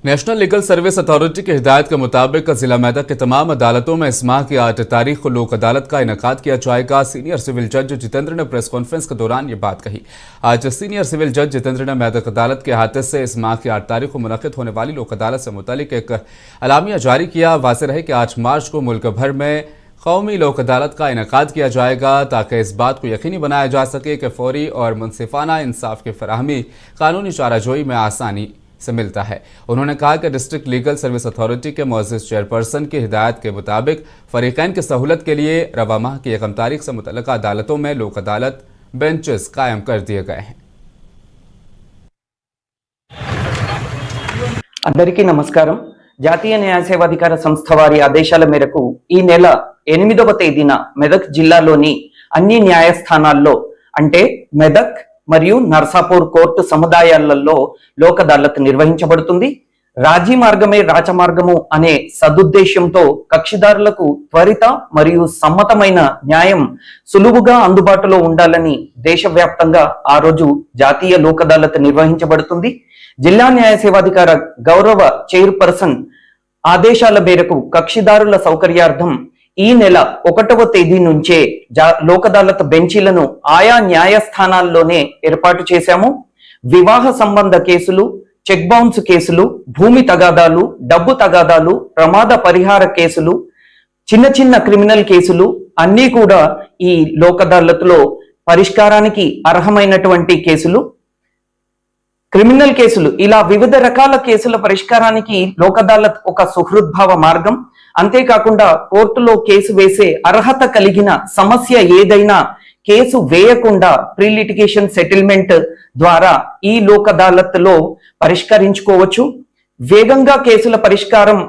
National legal service authority की हिदायत के मुताबिक जिला मेदक की तमाम अदालतों में इस माह की 8 तारीख को लोक अदालत का इनेकाद किया जाएगा। सीनियर सिविल जज जितेंद्र ने प्रेस कॉन्फ्रेंस के दौरान ये बात कही। आज सीनियर सिविल जज जितेंद्र ने मेदक अदालत के अहाते से इस माह की 8 तारीख को मुनक़िद होने वाली लोक अदालत से मुतालिक एक अलामिया जारी किया। वाज़ेह रहे कि 8 मार्च को मुल्क भर में कौमी लोक अदालत का इनेकाद किया जाएगा ताकि इस बात को यकीनी बनाया जा सके कि फौरी और मुनसिफाना इंसाफ की फराहमी कानूनी चाराजोई में आसानी से मिलता है। उन्होंने कहा कि डिस्ट्रिक्ट लीगल सर्विस अथॉरिटी के मुअज़्ज़िज़ चेयरपर्सन की हिदायत के मुताबिक फरीकैन की सहूलत के लिए रवा माह की 1 तारीख से मुतल्लिका अदालतों में लोक अदालत बेंचेस कायम कर दिए गए हैं। అందరికీ నమస్కారం। జాతీయ న్యాయ సేవాధికార సంస్థ వారి ఆదేశాల మేరకు ఈ నెల 8వ తేదీన మెదక్ జిల్లాలోని అన్ని న్యాయస్థానాల్లో అంటే మెదక్ మరియు నర్సాపూర్ కోర్టు సముదాయాలలో లోక్ అదాలత్ నిర్వహించబడుతుంది। రాజీ మార్గమే రాచమార్గము అనే సదుద్దేశంతో కక్షిదారులకు త్వరిత మరియు సమ్మతమైన న్యాయం సులువుగా అందుబాటులో ఉండాలని దేశవ్యాప్తంగా ఆ రోజు జాతీయ లోక్ అదాలత్ నిర్వహించబడుతుంది। జిల్లా న్యాయ సేవాధికార గౌరవ చైర్పర్సన్ ఆదేశాల మేరకు కక్షిదారుల సౌకర్యార్థం ఈ నెల 1వ తేదీ నుంచే లోక్ అదాలత్ బెంచీలను ఆయా న్యాయస్థానాల్లోనే ఏర్పాటు చేశాము। వివాహ సంబంధ కేసులు, చెక్ బౌన్స్ కేసులు, భూమి తగాదాలు, డబ్బు తగాదాలు, ప్రమాద పరిహార కేసులు, చిన్న చిన్న క్రిమినల్ కేసులు అన్నీ కూడా ఈ లోక్ అదాలత్లో పరిష్కారానికి అర్హమైనటువంటి కేసులు। క్రిమినల్ కేసులు ఇలా వివిధ రకాల కేసుల పరిష్కారానికి లోక్ అదాలత్ ఒక సుహృద్భావ మార్గం। అంతేకాకుండా కోర్టులో కేసు వేసే అర్హత కలిగిన సమస్య ఏదైనా కేసు వేయకుండా ప్రీ లిటిగేషన్ సెటిల్మెంట్ ద్వారా ఈ లోక్ అదాలత్ లో పరిష్కరించుకోవచ్చు। వేగంగా కేసుల పరిష్కారం